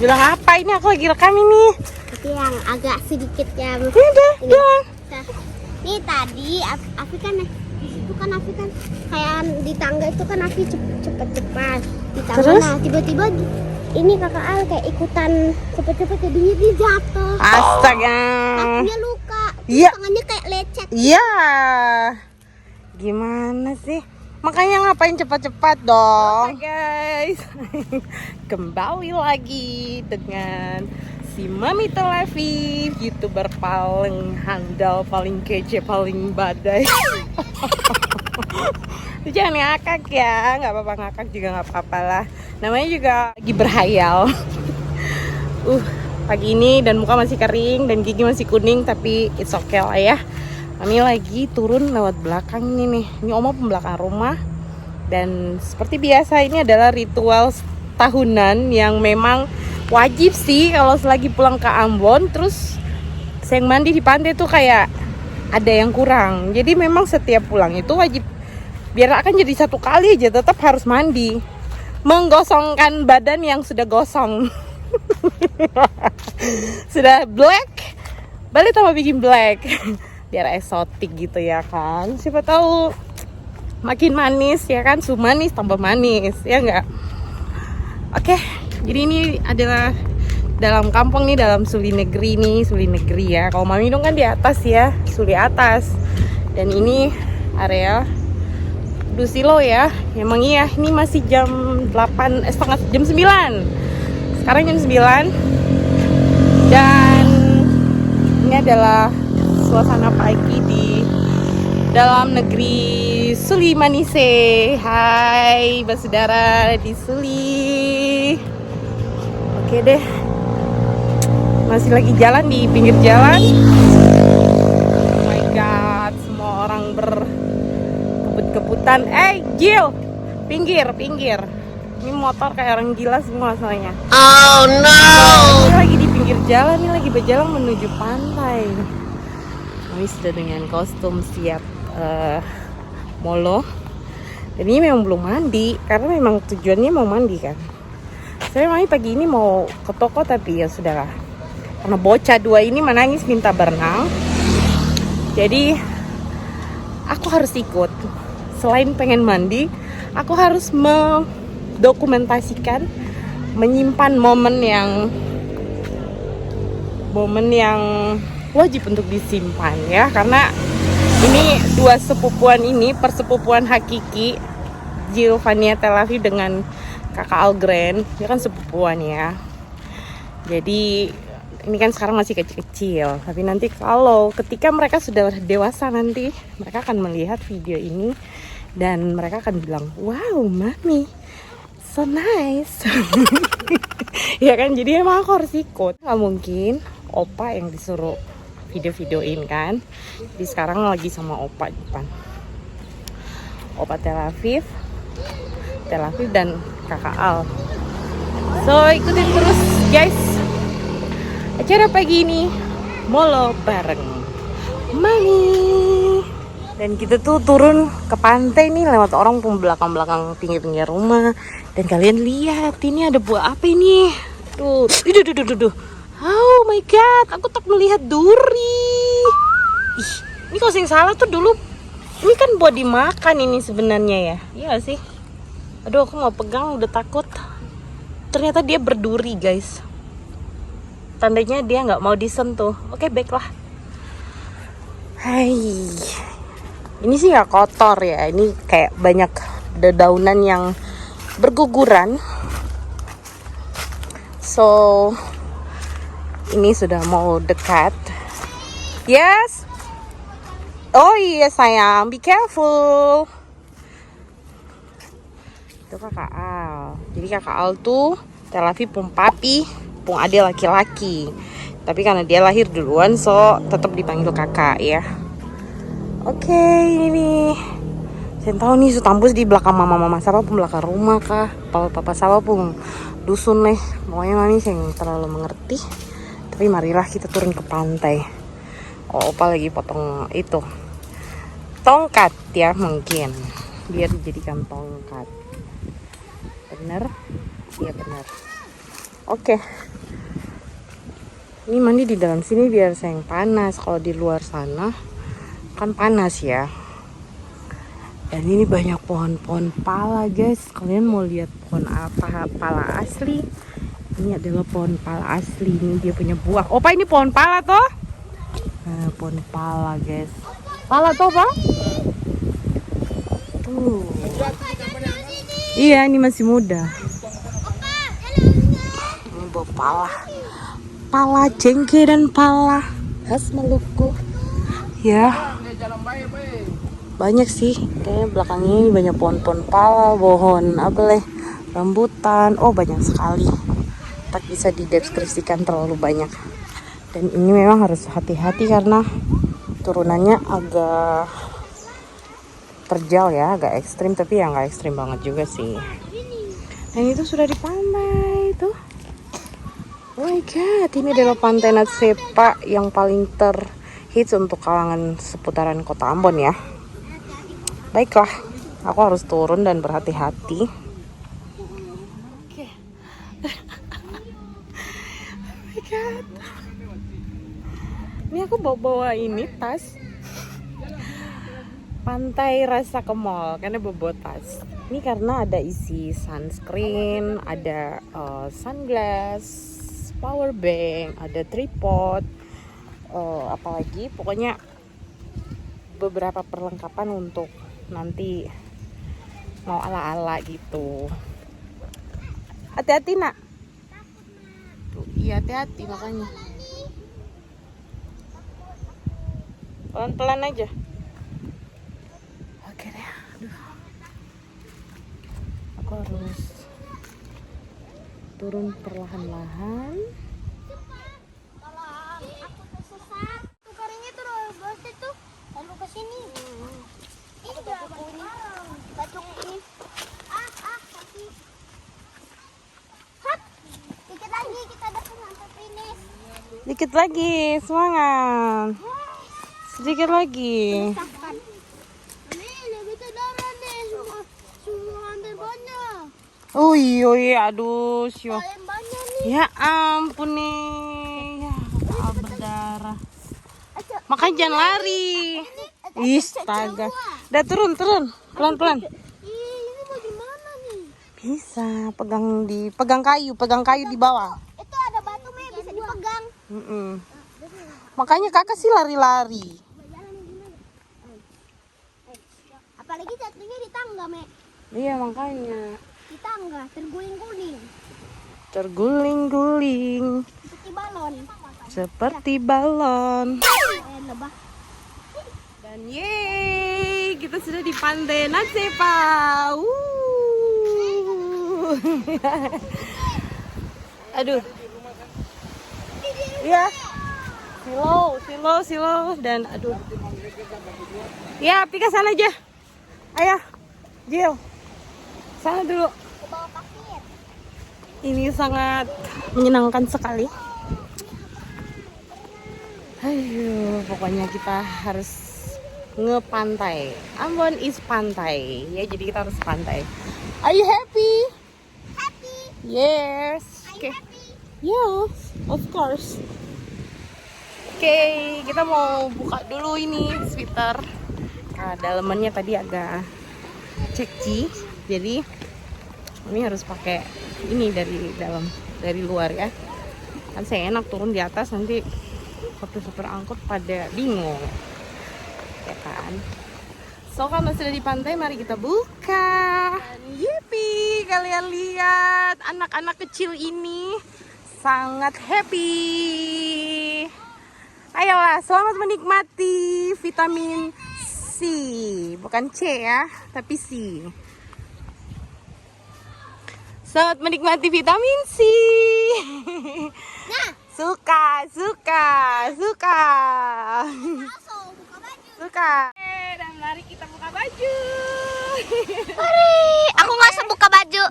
Bilang apa ini? Aku lagi rekam ini. Tapi yang agak sedikit ya. Ini udah bilang. Ini tadi Afi kan di situ kan Afi kan kayak di tangga itu kan Afi cepet-cepet di tangga. Terus? Nah tiba-tiba ini kakak Al kayak ikutan cepet-cepet jadinya dia jatuh. Astaga. Kakinya luka. Iya. Tangannya kayak lecet. Iya. Gimana sih? Makanya ngapain cepat-cepat dong. Oke guys. Kembali lagi dengan si Mami Tel Aviv, YouTuber paling handal, paling kece, paling badai. Jangan ngakak ya, nggak apa-apa, ngakak juga nggak apa-apa lah. Namanya juga lagi berhayal. Pagi ini dan muka masih kering dan gigi masih kuning, tapi it's okay lah ya. Mami lagi turun lewat belakang ini nih. Ini Oma pembelakang rumah. Dan seperti biasa ini adalah ritual tahunan yang memang wajib sih kalau selagi pulang ke Ambon. Terus saya mandi di pantai tuh kayak ada yang kurang. Jadi memang setiap pulang itu wajib, biar akan jadi satu kali aja tetap harus mandi. Menggosongkan badan yang sudah gosong. Sudah black, balik tambah bikin black. Biar eksotik gitu ya kan. Siapa tahu makin manis ya kan, manis tambah manis ya enggak. Oke, jadi ini adalah dalam kampung nih, dalam Suli Negeri nih, Suli Negeri ya. Kalau Mami dong kan di atas ya, Suli atas. Dan ini area Dusilo ya. Emang iya, ini masih jam 8, jam 9. Sekarang jam 9. Dan ini adalah suasana pagi di dalam negeri Suli Manise. Hai bersaudara di Suli. Oke deh, masih lagi jalan di pinggir jalan. Oh my god, semua orang berkebut-kebutan. Jill, pinggir. Ini motor kayak orang gila semua soalnya. Oh no. Ini lagi di pinggir jalan, ini lagi berjalan menuju pantai. Mami sudah dengan kostum siap molo. Dan ini memang belum mandi karena memang tujuannya mau mandi kan. Saya Mami pagi ini mau ke toko tapi ya sudahlah. Karena bocah 2 ini menangis minta berenang. Jadi aku harus ikut. Selain pengen mandi, aku harus mendokumentasikan, menyimpan momen yang wajib untuk disimpan ya, karena ini 2 sepupuan ini, persepupuan hakiki Jill Vania Tel Aviv dengan kakak Algren, dia kan sepupuan ya. Jadi ini kan sekarang masih kecil-kecil, tapi nanti ketika mereka sudah dewasa nanti mereka akan melihat video ini dan mereka akan bilang, wow Mami so nice. Ya kan, jadi emang aku harus ikut. Gak mungkin opa yang disuruh video-videoin kan. Jadi sekarang lagi sama opa depan, opa Tel Aviv dan kakak Al. So ikutin terus guys acara pagi ini, molo bareng Mami. Dan kita tuh turun ke pantai nih lewat orang belakang-belakang pinggir-pinggir rumah. Dan kalian lihat ini ada buah apa ini? Tuh. Oh my god, aku tak melihat duri. Ih, ini kalau yang salah tuh dulu ini kan buat dimakan ini sebenarnya ya. Iya gak sih? Aduh, aku mau pegang udah takut. Ternyata dia berduri, guys. Tandanya dia nggak mau disentuh. Oke, baiklah. Hai. Ini sih nggak kotor ya. Ini kayak banyak dedaunan yang berguguran. So, ini sudah mau dekat. Yes. Oh iya sayang, be careful. Itu kakak Al. Jadi kakak Al tuh Tel Aviv pung papi, pung ade laki-laki. Tapi karena dia lahir duluan, so tetap dipanggil kakak ya. Oke, ini nih. Saya tahu nih Sutambus di belakang mama siapa pun belakang rumah kah, papa siapa pun dusun nih. Pokoknya Mami saya terlalu mengerti. Tapi marilah kita turun ke pantai. Oh, opa lagi potong itu tongkat ya, mungkin biar dijadikan tongkat. Bener? Iya bener. Oke. Ini mandi di dalam sini biar saya yang panas. Kalau di luar sana kan panas ya. Dan ini banyak pohon-pohon pala guys. Kalian mau lihat pohon apa? Pala asli. Ini adalah pohon pala asli. Ini dia punya buah. Opa ini pohon pala toh? Nah, pohon pala guys. Pala toh pak? Tuh. Iya ini masih muda. Ini buah pala. Pala jengke dan pala khas Maluku. Ya. Banyak sih. Kayaknya belakang ini banyak pohon-pohon pala, pohon apa rambutan. Oh banyak sekali. Tak bisa dideskripsikan terlalu banyak. Dan ini memang harus hati-hati karena turunannya agak terjal ya, agak ekstrim, tapi ya nggak ekstrim banget juga sih. Dan itu sudah di pantai tuh. Oh my god, ini adalah pantai Natsepa yang paling terhits untuk kalangan seputaran kota Ambon ya. Baiklah, aku harus turun dan berhati-hati. Oke. Oh my god. Ini aku bawa ini tas pantai rasa ke mall karena bawa tas. Ini karena ada isi sunscreen, ada sunglass, power bank, ada tripod, apalagi pokoknya beberapa perlengkapan untuk nanti mau ala-ala gitu. Hati-hati nak. Tuh, iya hati-hati makanya. Pelan-pelan aja. Oke deh. Aduh. Aku harus turun perlahan-lahan. Tolong, aku tersesat. Tukarnya tuh bos itu lalu ke sini. Ini batu ini. Kaki. Hap. Dikit lagi kita dapat sampai finish. Dikit lagi, semangat. Sedikit lagi. Aduh, sio. Ya ampun nih, ya berdarah. Makanya jangan lari. Ih, astaga. Udah turun, pelan-pelan. Ini mau gimana nih? Bisa, pegang kayu di bawah. Itu ada batu bisa dipegang. Makanya kakak sih lari-lari. Apalagi jatuhnya di tangga, Iya makanya. Di tangga, terguling-guling. Terguling-guling. Seperti balon. Seperti balon. Lebah. Dan yeay, kita sudah di pantai Natsepa. Aduh. Iya. Silo. Dan aduh. Ya, Pika sana aja. Ayah, Jill. Sana dulu. Ke bawah pasir. Ini sangat menyenangkan sekali. Ayo, pokoknya kita harus ngepantai. Ambon is pantai. Ya, jadi kita harus pantai. Are you happy? Happy. Yes. Okay. Happy. Yes, of course. Oke, kita mau buka dulu ini sweater. Nah, dalemannya tadi agak cekci, jadi ini harus pakai ini dari dalam, dari luar ya. Kan saya enak turun di atas nanti sopir-sopir angkut pada bingung, ya kan? So kalau sudah di pantai, mari kita buka. Yippee, kalian lihat anak-anak kecil ini sangat happy. Ayolah, selamat menikmati vitamin C, bukan C ya, tapi C. Selamat menikmati vitamin C. Nah, Suka. langsung buka baju. Suka. Dan mari kita buka baju. Mari, aku nggak usah buka baju.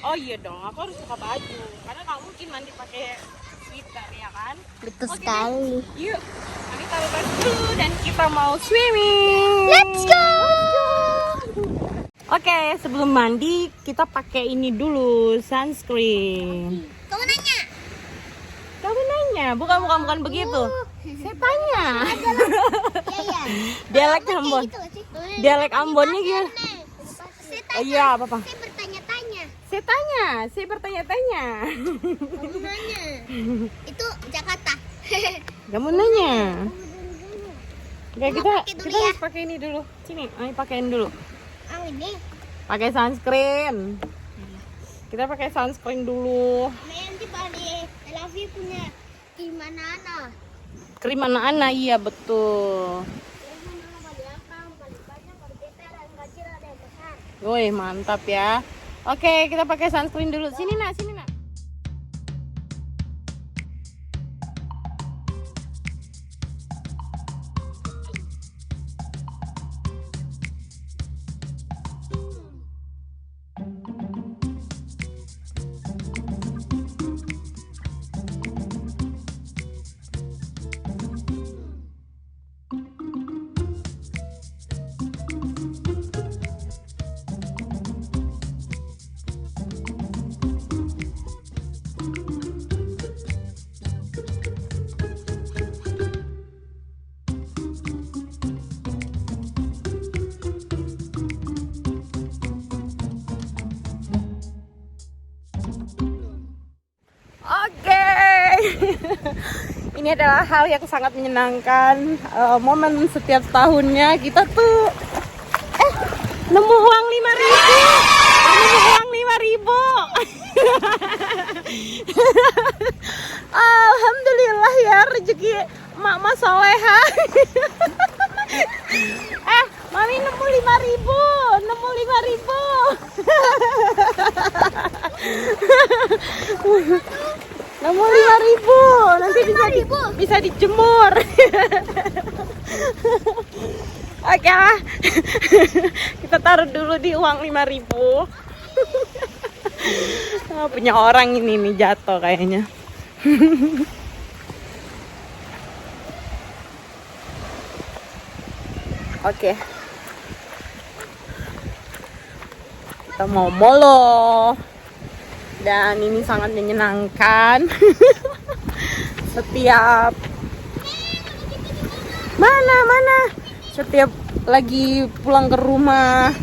Oh iya dong, aku harus buka baju karena nggak mungkin mandi pakai sweater ya kan. Betul Oke, sekali. Yuk, mari taruh baju dan kita mau swimming. Let's go. Oke, sebelum mandi kita pakai ini dulu, sunscreen. Kamu nanya. Kamu nanya, bukan begitu. Saya tanya. Iya. Dialek Ambon. Dialek Ambonnya gitu. Iya, apa? Saya bertanya-tanya. Saya bertanya-tanya. Kamu nanya. Itu Jakarta. Kamu nanya. Oke, kita dulu ya. harus pakai ini dulu. Sini, ayo pakein dulu. Ini. Pakai sunscreen. Kita pakai sunscreen dulu. Nanti balik. Elavi punya gimana Ana? Krim anak-anak, iya betul. Woi, mantap ya. Oke, kita pakai sunscreen dulu. Sini nak, sini nak. Oke, ini adalah hal yang sangat menyenangkan. Momen setiap tahunnya kita tuh nemu uang 5.000. Alhamdulillah ya, rezeki emak-emak soleha. Mami nemu 5.000, nemu 5.000. Nemu 5.000, nanti bisa dijemur. Oke lah, kita taruh dulu di uang 5.000. Punya orang ini nih jatuh kayaknya. Oke, kita mau molo. Dan ini sangat menyenangkan. Setiap setiap lagi pulang ke rumah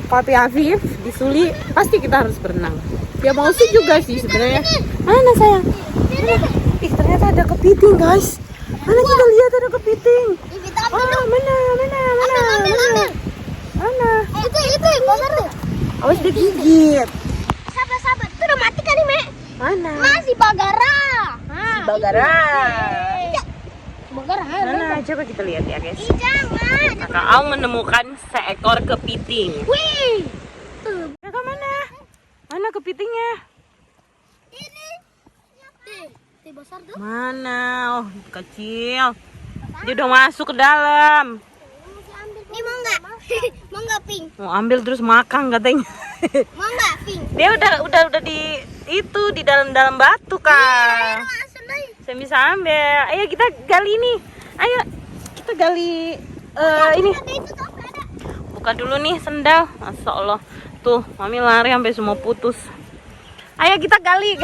Papi Afif di Suli pasti kita harus berenang. Ya mau sih juga sih sebenarnya. Mana sayang? Ih, ternyata ada kepiting guys. Mana kita lihat ada kepiting. Mana? Itu besar tuh. Awas digigit. Sabar. Itu udah mati kan nih, Mek? Mana? Masih Bagara. Bagara. Bagara. Mana? Coba kita lihat ya guys. Jangan. Kakak Al menemukan seekor kepiting. Wih. Kakak mana? Mana kepitingnya? Ini. Ini besar tuh. Mana? Oh, kecil. Dia udah masuk ke dalam. Ini mau nggak? Mau nggak pink? Mau ambil terus makan katanya. Mau nggak pink? Dia udah di itu di dalam batu kan. Saya bisa ambil. Ayo kita gali ini. Ayo kita gali ini. Buka dulu nih sendal. Masya Allah. Tuh, Mami lari sampai semua putus. Ayo kita gali.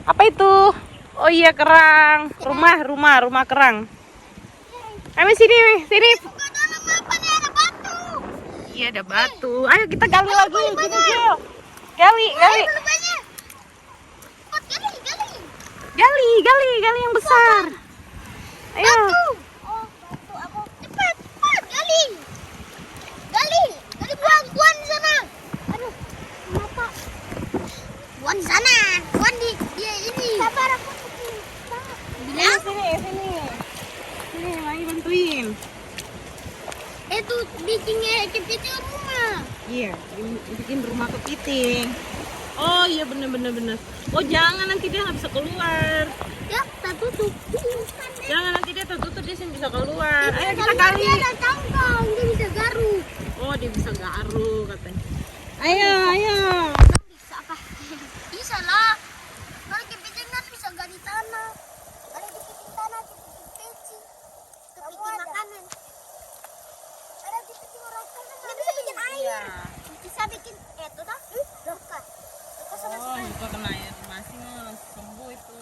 Apa itu? Oh iya, kerang. Rumah kerang. Ayo sini. Iya, ada batu. Ayo kita gali lagi. Gil. Gali. Gali yang besar. Ayo. Cepat, gali. Buang di sana. Aduh, kenapa? Buang di sana. Buang di dia ini. Sabar, aku bilang. Sini, Mami bantuin. Itu bikinnya kepiting rumah. Iya, bikin rumah kepiting. Oh iya bener. Oh jangan, nanti dia nggak bisa keluar. Ya, tertutup. Jangan, nanti dia tertutup, dia bisa keluar. Ayo kita gali. Dia ada cangkang, dia bisa garuk. Oh dia bisa garuk katanya. Ayo. Bisa apa? Bisa lah. Kalau kepiting kan bisa gali tanah. Kalau kepiting tanah, kepiting peci, kepiting makanan. Iya. Bisa bikin itu dah. Dekat. Dekat sama Oh, juga kena air masih langsung sembuh itu.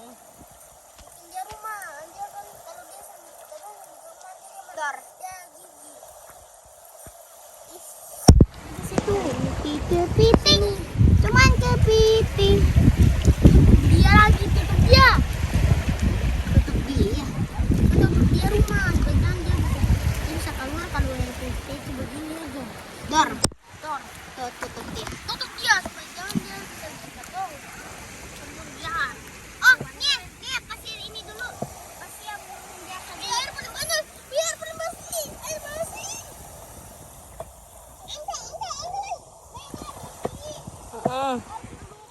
bikin dia rumah. Dia kan kalau dia sambil kadang di rumah dia mandor. Ya gigi. Di situ kepiting. Cuman kepiting. Dia lagi tutup dia. Tutup dia. Tutup dia rumah. Sebenarnya dia bisa keluar kalau yang kepiting itu begini aja. Dor. Tutup dia. Tutup dia supaya jangan dia bisa dong. Sembun dia. Oh, nih pasir ini dulu. Pasir yang biasa. Air paling banyak. Biar paling bersih. Air bersih.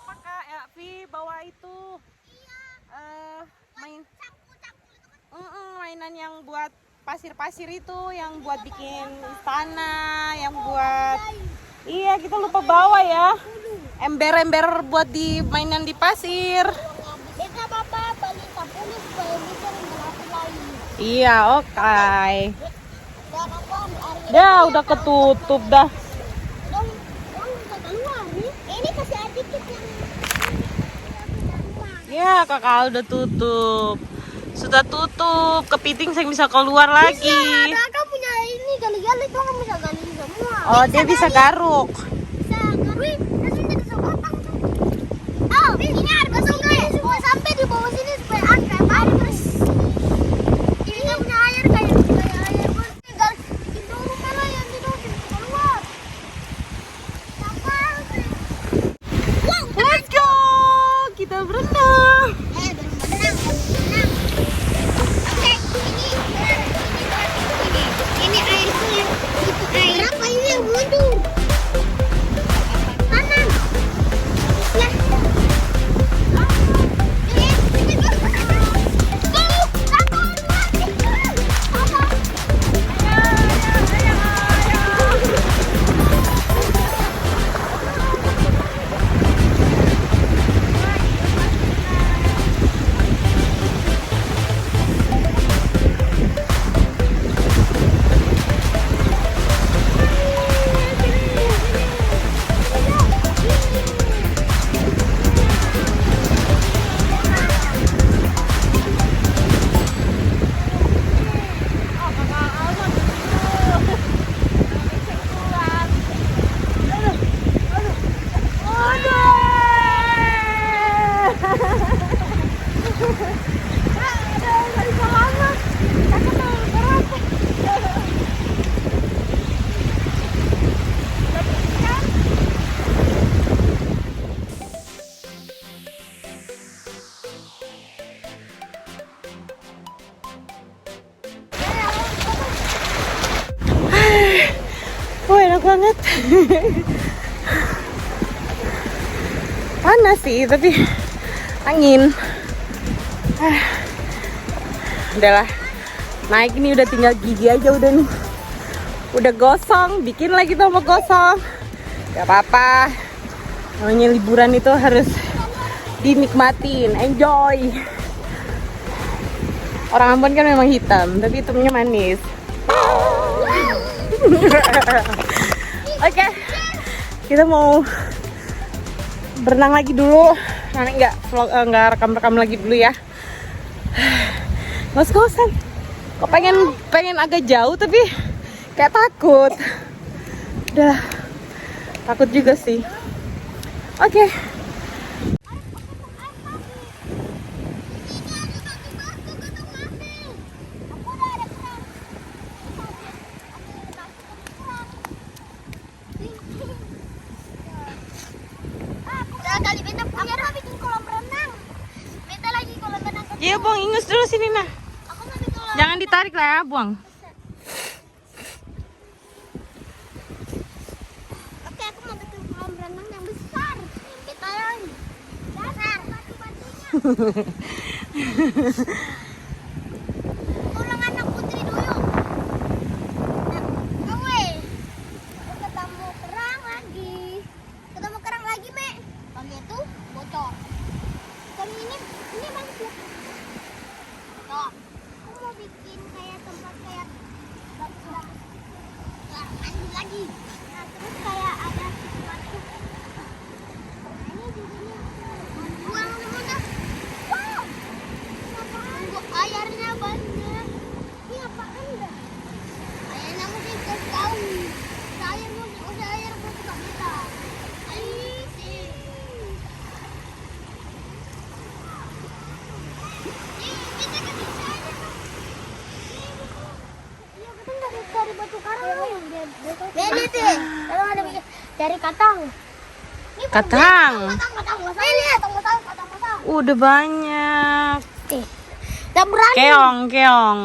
Pakai ya, Vi bawa itu. Main mainan yang buat pasir-pasir itu, yang buat bikin istana, yang buat iya kita lupa bawa ya. Ember-ember buat di mainan di pasir. Beta bapak balik 10 supaya bisa berlatih lagi. Iya, oke. Dan aku ambil Dah udah ketutup dah. dong bisa keluar nih. Ini kasih dikit yang Ya, kakak udah tutup. Sudah tutup. Kepiting saya bisa keluar lagi. Ada kan punya ini gali-gali tuh kan bisa gali semua. Oh, dia bisa garuk. Bisa garui. Terus ini bisa potong tuh. Oh, ini air bersih guys. Mau sampai di bawah sini supaya air bersih. Ini nggak punya air kayak air bersih. Tinggal bikin dulu rumah lah yang di bawah sini keluar. Sampai. Wow, Let's go. Kita berenang. berenang. Oke, ini air itu yang itu air apa ini yang mundur? Kanan. Lah. Wah, enak banget. Panas sih, tapi angin. Udahlah, naik ini udah tinggal gigi aja udah nih. Udah gosong, bikin lagi tambah gosong. Gak apa-apa. Namanya liburan itu harus dinikmatin, enjoy. Orang Ambon kan memang hitam, tapi hitamnya manis. Oke, kita mau berenang lagi dulu. Nanti nggak rekam lagi dulu ya. Ngos-ngosan. Kok pengen agak jauh tapi kayak takut. Udah takut juga sih. Oke. Kali beta punya bikin kolam renang. Beta lagi kolam renang. Iya, buang ingus dulu sini nah. Aku mau bikin kolam. Jangan ditarik lah ya, buang. Oke, aku mau bikin kolam renang yang besar. Beta yang besar. Batu-batunya. Tolong anak putri dulu. Oke. Ketemu kerang lagi. Ketemu kerang lagi, Mek. Kali itu bocor. Kali ini bagus. Tuh. Aku mau bikin kayak tempat kayak bagus-bagus. Nah, mandi lagi. Nah, terus kayak cari batu karang. Ini tuh, kalau ada cari katang. Ini Katang. Katang. Ini katang. Udah banyak. Tak berani. Keong.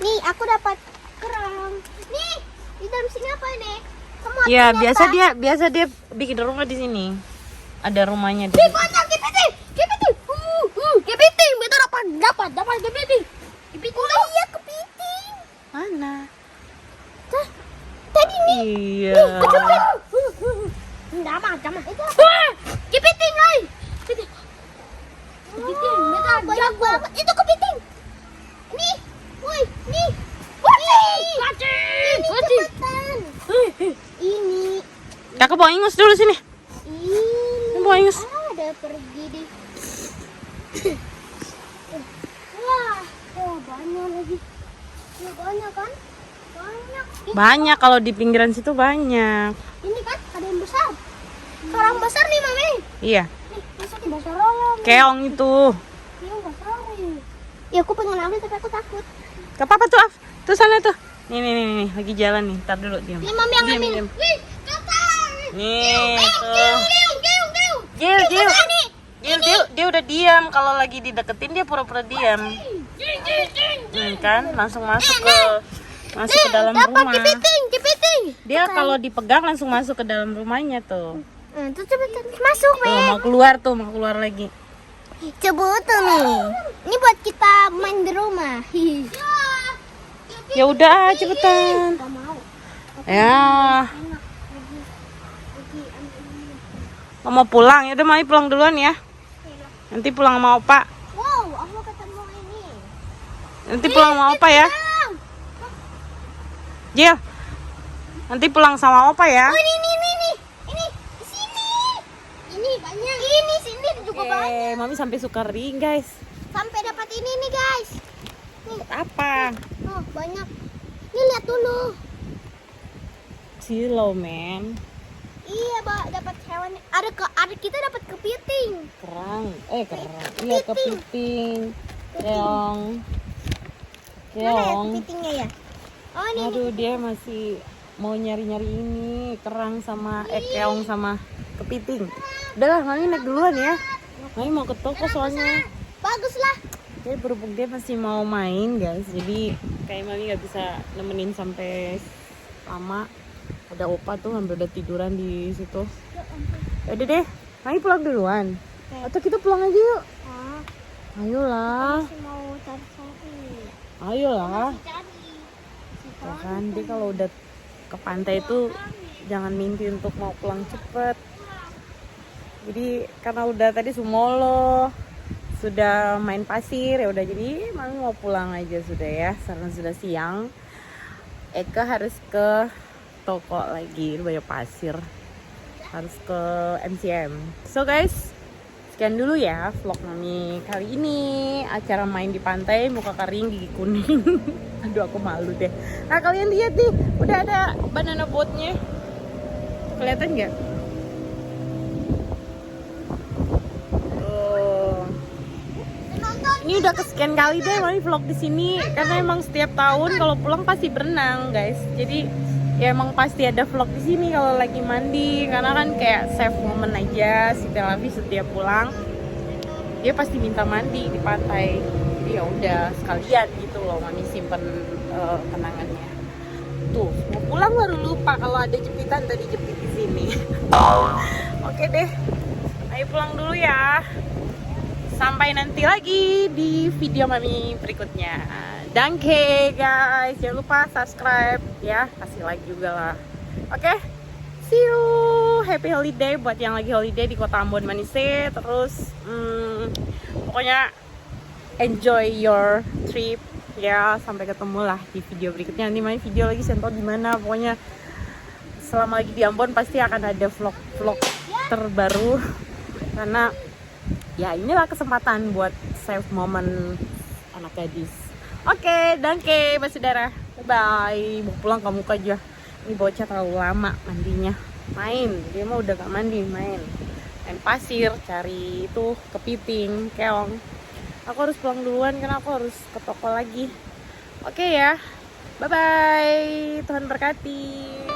Nih, aku dapat kerang. Nih, di dalam sini apa ini? Semua Ya, ternyata. biasa dia bikin rumah di sini. Ada rumahnya di Nih, banyak kepiting. Kepiting, betul dapat kepiting. Kepiting. Oh iya, kepiting. mana? Tadi nih. Iya. Jangan. Itu apa? Kepiting, guys. Kepiting, betul jago. Itu kepiting. Nih, woi, nih. Kucing. Cepetan. Ini. Kakak bawa ingus dulu sini. Ini. Bawa ingus. Ada pergi deh. Wah, banyak lagi. Banyak kan? Banyak. Banyak kalau di pinggiran situ banyak. Ini kan ada yang besar. Kerang besar nih, Mami. Iya. Nih, masukin besar alam. Keong itu. Iya, besar nih. Ya, aku pengen ambil tapi aku takut. Gak apa-apa tuh, Af. Tuh sana tuh. Nih, lagi jalan nih. Ntar dulu diam. Ini Mami yang Diam, ambil. diam. Wih, katang. Nih, tuh. Geung. Jil. Ini. Dia udah diam. Kalau lagi dideketin dia pura-pura diam. Kan langsung masuk ke dalam Dapat rumah. kepiting. Dia kalau dipegang langsung masuk ke dalam rumahnya tuh. Tuh cepetan masuk, Tuh, mau keluar lagi. Coba tuh nih. Ini buat kita main di rumah. Ya udah, cepetan. Gak mau. Ya, Enak. mau pulang. Ya udah, Mami pulang duluan ya. Nanti pulang sama Opa. Wow, aku ketemu ini. Nanti pulang sama Opa ya. Jil. Nanti pulang sama Opa ya. Oh, ini. Ini di sini. Ini banyak. Ini sini juga banyak. Mami sampai suka ring, guys. Sampai dapat ini nih, guys. Dapat apa? Oh, banyak. Ini lihat dulu. Silo, men. Iya, Mbak, dapat hewan. Ada kita dapat kepiting. Kerang. Iya, kepiting. Keong. Mana ya Keong. kepitingnya ya? Oh, ini. Aduh, dia masih mau nyari-nyari ini. Kerang sama keong sama kepiting. Udahlah, Mami naik duluan ya. Mami mau ke toko soalnya. Bagus lah. Kayak berhubung dia masih mau main, guys. Jadi kayak Mami nggak bisa nemenin sampai lama. Ada Opa tuh hampir udah tiduran di situ. Udah deh, Mami pulang duluan. Atau kita pulang aja yuk. Ayolah. Masih mau cari-cari. Ayolah. Cari. Ya kan, dia kalau udah ke pantai itu jangan mimpi untuk mau pulang cepet. Jadi karena udah tadi sumolo, sudah main pasir, ya udah jadi Mami mau pulang aja sudah ya, karena sudah siang. Eka harus ke toko lagi, banyak pasir, harus ke MCM. So guys, sekian dulu ya vlog Mami kali ini. Acara main di pantai, muka kering, gigi kuning. Aduh, aku malu deh. Nah, kalian lihat nih, udah ada banana boatnya. Kelihatan nggak? Tuh. Ini udah kesekian kali deh Mami vlog di sini, karena emang setiap tahun kalau pulang pasti berenang, guys. Jadi ya emang pasti ada vlog di sini kalau lagi mandi, karena kan kayak save moment aja. Si Telavi setiap pulang dia pasti minta mandi di pantai. Jadi ya udah sekalian gitu loh, Mami simpen kenangannya. Tuh, mau pulang baru lupa kalau ada jepitan tadi jepit di sini. Oke deh, ayo pulang dulu ya. Sampai nanti lagi di video Mami berikutnya. Danke guys, jangan lupa subscribe ya, kasih like juga lah. Oke, see you. Happy holiday buat yang lagi holiday di Kota Ambon Manise. Terus pokoknya enjoy your trip ya. Sampai ketemu lah di video berikutnya. Nanti Mami video lagi sentuh di mana. Pokoknya selama lagi di Ambon pasti akan ada vlog terbaru, karena ya inilah kesempatan buat save moment anak gadis. Oke, danke Mbak Saudara. Bye. Mau pulang kamu aja. Ini bocah terlalu lama mandinya. Main, dia mah udah gak mandi, main pasir, cari itu kepiting, keong. Aku harus pulang duluan karena aku harus ke toko lagi. Oke ya. Bye bye. Tuhan berkati.